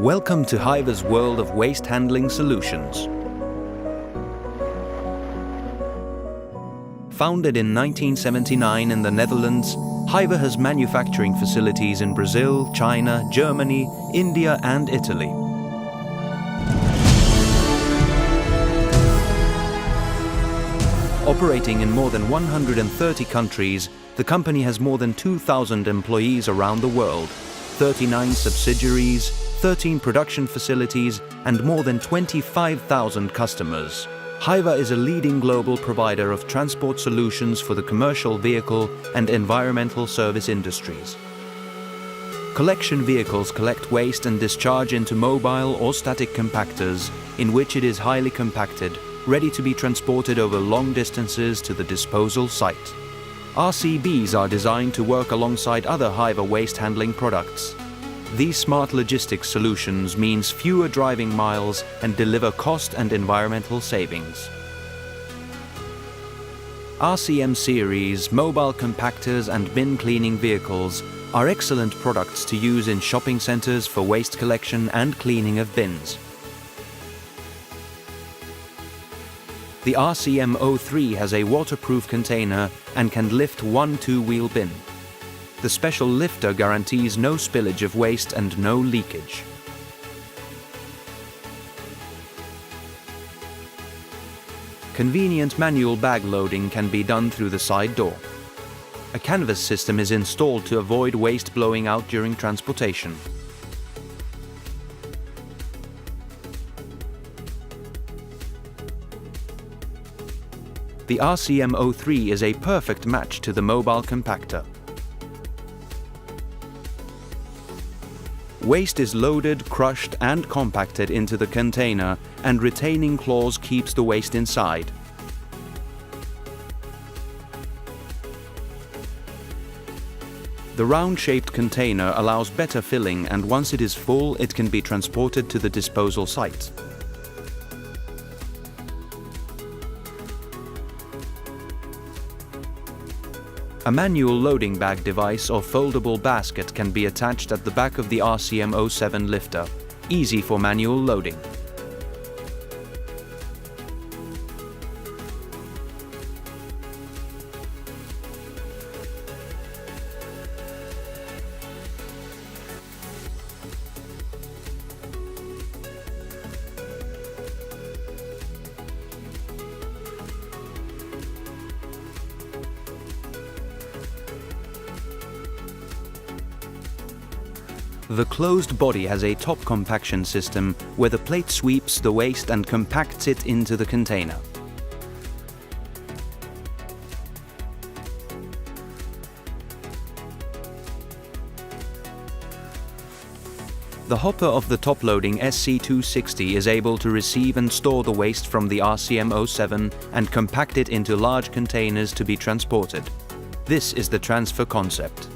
Welcome to HYVA's world of waste handling solutions. Founded in 1979 in the Netherlands, HYVA has manufacturing facilities in Brazil, China, Germany, India and Italy. Operating in more than 130 countries, the company has more than 2,000 employees around the world, 39 subsidiaries, 13 production facilities, and more than 25,000 customers. HYVA is a leading global provider of transport solutions for the commercial vehicle and environmental service industries. Collection vehicles collect waste and discharge into mobile or static compactors, in which it is highly compacted, ready to be transported over long distances to the disposal site. RCBs are designed to work alongside other HYVA waste handling products. These smart logistics solutions means fewer driving miles and deliver cost and environmental savings. RCM series, mobile compactors and bin cleaning vehicles are excellent products to use in shopping centers for waste collection and cleaning of bins. The RCM03 has a waterproof container and can lift one two-wheel bin. The special lifter guarantees no spillage of waste and no leakage. Convenient manual bag loading can be done through the side door. A canvas system is installed to avoid waste blowing out during transportation. The RCM03 is a perfect match to the mobile compactor. Waste is loaded, crushed and compacted into the container, and retaining clause keeps the waste inside. The round-shaped container allows better filling, and once it is full, it can be transported to the disposal site. A manual loading bag device or foldable basket can be attached at the back of the RCM07 lifter, easy for manual loading. The closed body has a top compaction system where the plate sweeps the waste and compacts it into the container. The hopper of the top-loading SC260 is able to receive and store the waste from the RCM07 and compact it into large containers to be transported. This is the transfer concept.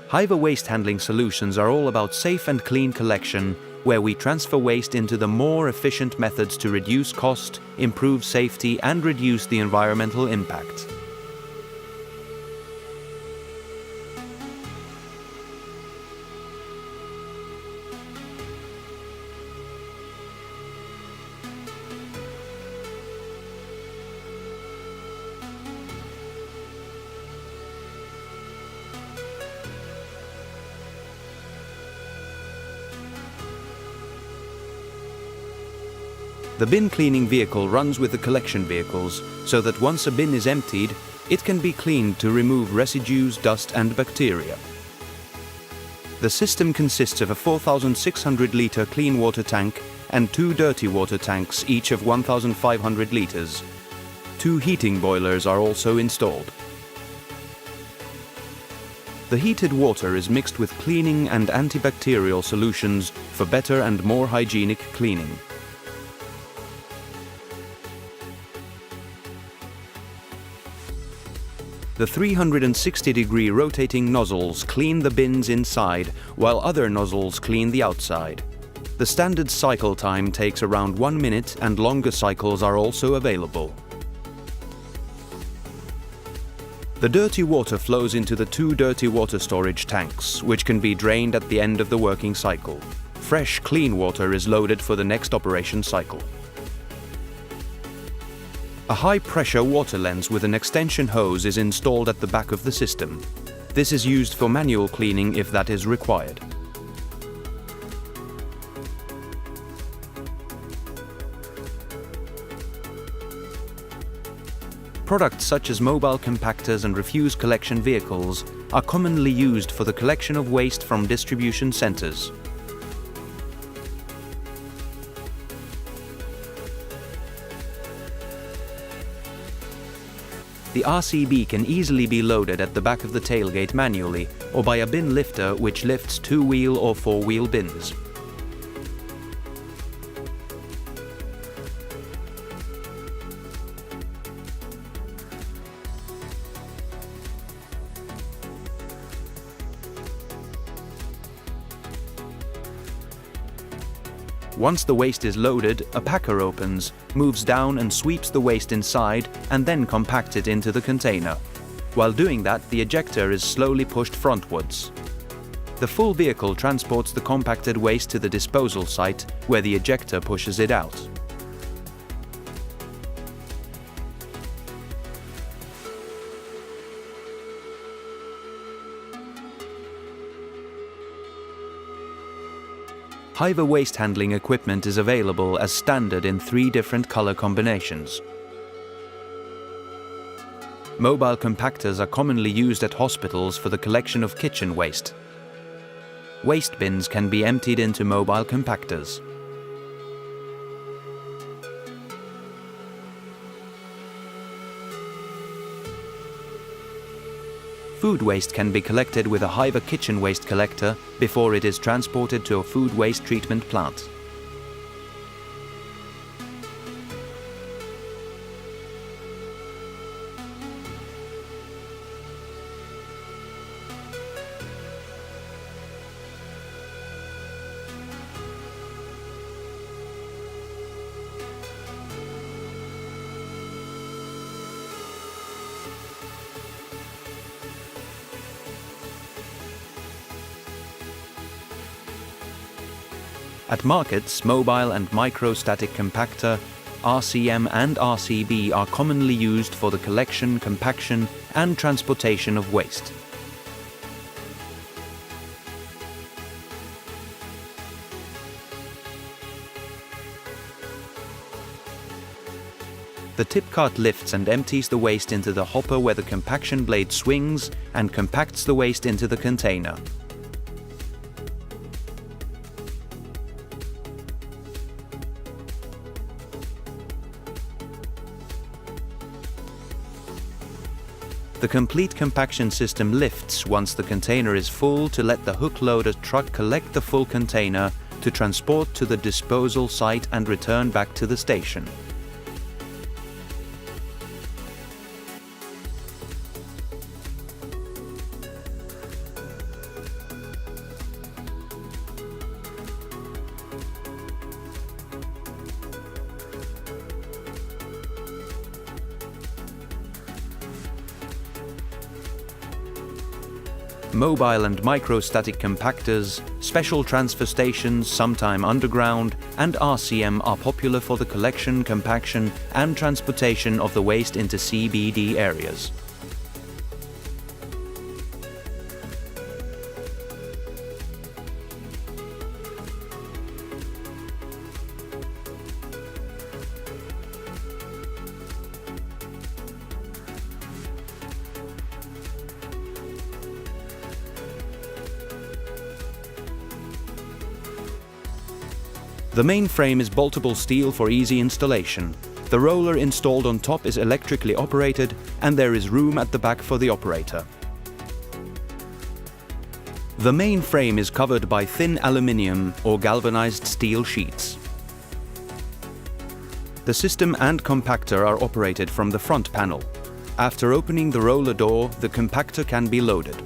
HYVA waste handling solutions are all about safe and clean collection, where we transfer waste into the more efficient methods to reduce cost, improve safety, and reduce the environmental impact. The bin cleaning vehicle runs with the collection vehicles, so that once a bin is emptied, it can be cleaned to remove residues, dust and bacteria. The system consists of a 4,600-litre clean water tank and 2 dirty water tanks, each of 1,500 litres. 2 heating boilers are also installed. The heated water is mixed with cleaning and antibacterial solutions for better and more hygienic cleaning. The 360-degree rotating nozzles clean the bins inside, while other nozzles clean the outside. The standard cycle time takes around 1 minute, and longer cycles are also available. The dirty water flows into the 2 dirty water storage tanks, which can be drained at the end of the working cycle. Fresh, clean water is loaded for the next operation cycle. A high-pressure water lens with an extension hose is installed at the back of the system. This is used for manual cleaning if that is required. Products such as mobile compactors and refuse collection vehicles are commonly used for the collection of waste from distribution centers. The RCB can easily be loaded at the back of the tailgate manually or by a bin lifter which lifts 2-wheel or 4-wheel bins. Once the waste is loaded, a packer opens, moves down and sweeps the waste inside and then compacts it into the container. While doing that, the ejector is slowly pushed frontwards. The full vehicle transports the compacted waste to the disposal site, where the ejector pushes it out. HYVA waste handling equipment is available as standard in 3 different color combinations. Mobile compactors are commonly used at hospitals for the collection of kitchen waste. Waste bins can be emptied into mobile compactors. Food waste can be collected with a HYVA kitchen waste collector before it is transported to a food waste treatment plant. At markets, mobile and microstatic compactor, RCM and RCB are commonly used for the collection, compaction and transportation of waste. The tip cart lifts and empties the waste into the hopper where the compaction blade swings and compacts the waste into the container. The complete compaction system lifts once the container is full to let the hook loader truck collect the full container to transport to the disposal site and return back to the station. Mobile and microstatic compactors, special transfer stations, sometime underground, and RCM are popular for the collection, compaction, and transportation of the waste into CBD areas. The main frame is boltable steel for easy installation. The roller installed on top is electrically operated, and there is room at the back for the operator. The main frame is covered by thin aluminium or galvanized steel sheets. The system and compactor are operated from the front panel. After opening the roller door, the compactor can be loaded.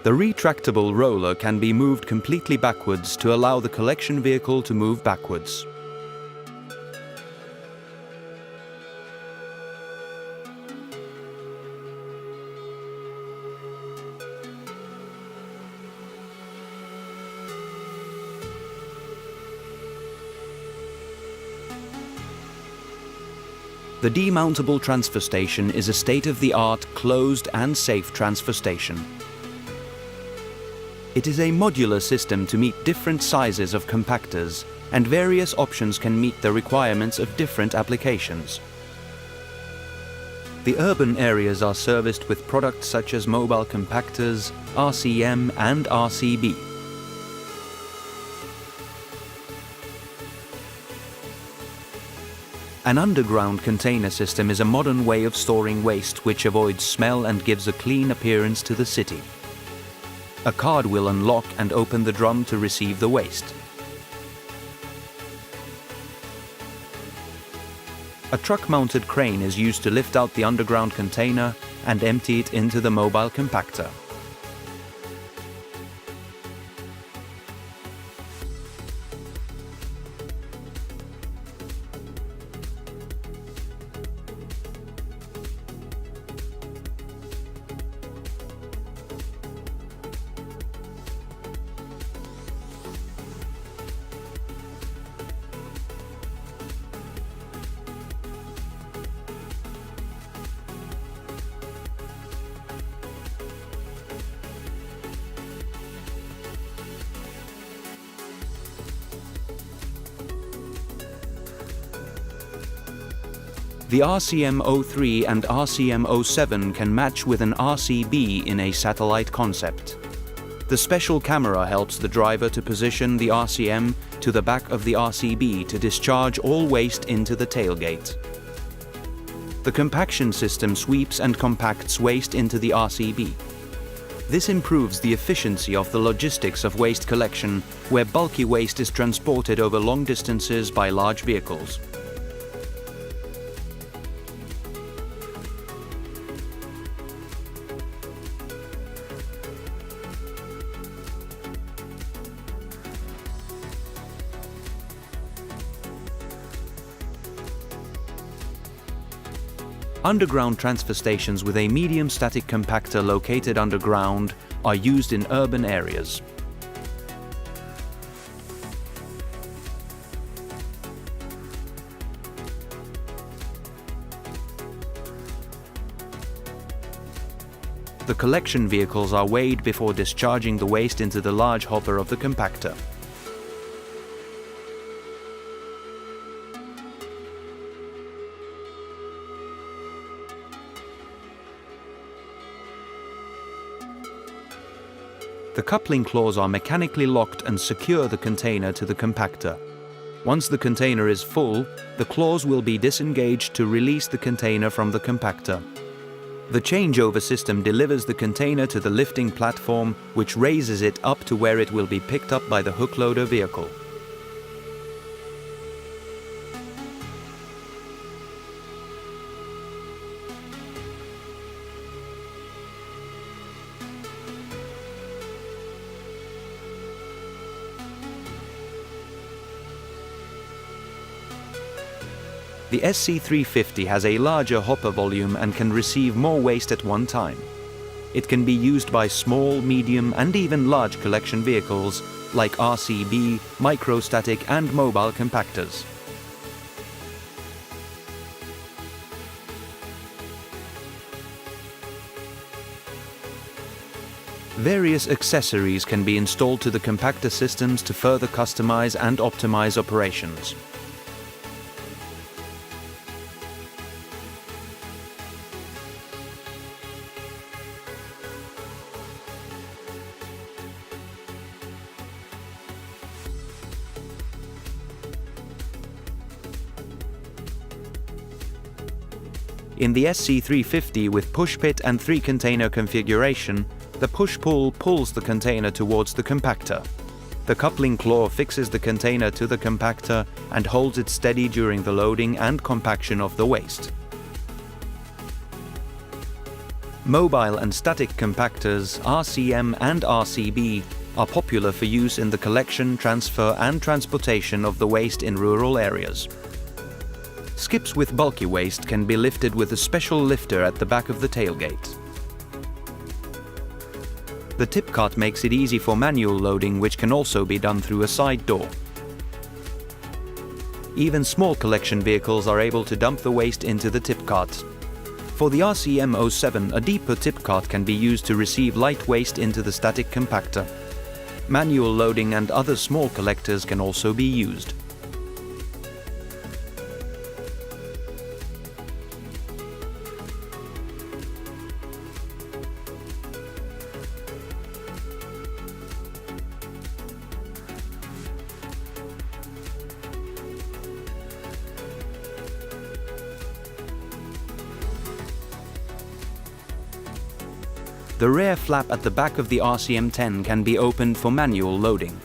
The retractable roller can be moved completely backwards to allow the collection vehicle to move backwards. The demountable transfer station is a state-of-the-art, closed and safe transfer station. It is a modular system to meet different sizes of compactors, and various options can meet the requirements of different applications. The urban areas are serviced with products such as mobile compactors, RCM and RCB. An underground container system is a modern way of storing waste which avoids smell and gives a clean appearance to the city. A card will unlock and open the drum to receive the waste. A truck-mounted crane is used to lift out the underground container and empty it into the mobile compactor. The RCM03 and RCM07 can match with an RCB in a satellite concept. The special camera helps the driver to position the RCM to the back of the RCB to discharge all waste into the tailgate. The compaction system sweeps and compacts waste into the RCB. This improves the efficiency of the logistics of waste collection, where bulky waste is transported over long distances by large vehicles. Underground transfer stations with a medium static compactor located underground are used in urban areas. The collection vehicles are weighed before discharging the waste into the large hopper of the compactor. The coupling claws are mechanically locked and secure the container to the compactor. Once the container is full, the claws will be disengaged to release the container from the compactor. The changeover system delivers the container to the lifting platform, which raises it up to where it will be picked up by the hook loader vehicle. The SC350 has a larger hopper volume and can receive more waste at one time. It can be used by small, medium and even large collection vehicles like RCB, microstatic and mobile compactors. Various accessories can be installed to the compactor systems to further customize and optimize operations. In the SC350 with push pit and 3-container configuration, the push-pull pulls the container towards the compactor. The coupling claw fixes the container to the compactor and holds it steady during the loading and compaction of the waste. Mobile and static compactors, RCM and RCB, are popular for use in the collection, transfer and transportation of the waste in rural areas. Skips with bulky waste can be lifted with a special lifter at the back of the tailgate. The tip cart makes it easy for manual loading, which can also be done through a side door. Even small collection vehicles are able to dump the waste into the tip cart. For the RCM07, a deeper tip cart can be used to receive light waste into the static compactor. Manual loading and other small collectors can also be used. The rear flap at the back of the RCM10 can be opened for manual loading.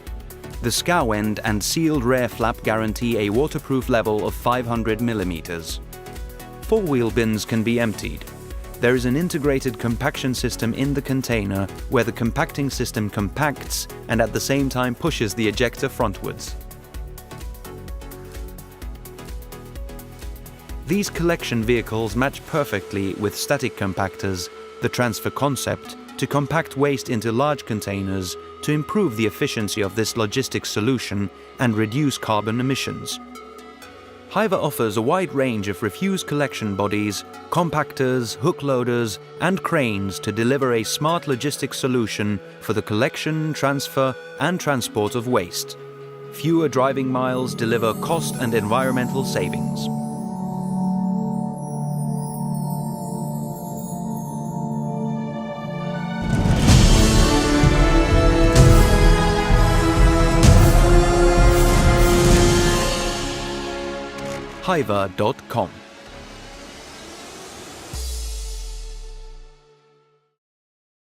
The scow end and sealed rear flap guarantee a waterproof level of 500 mm. Four-wheel bins can be emptied. There is an integrated compaction system in the container where the compacting system compacts and at the same time pushes the ejector frontwards. These collection vehicles match perfectly with static compactors, the transfer concept, to compact waste into large containers to improve the efficiency of this logistics solution and reduce carbon emissions. HYVA offers a wide range of refuse collection bodies, compactors, hook loaders, and cranes to deliver a smart logistics solution for the collection, transfer, and transport of waste. Fewer driving miles deliver cost and environmental savings. HYVA.com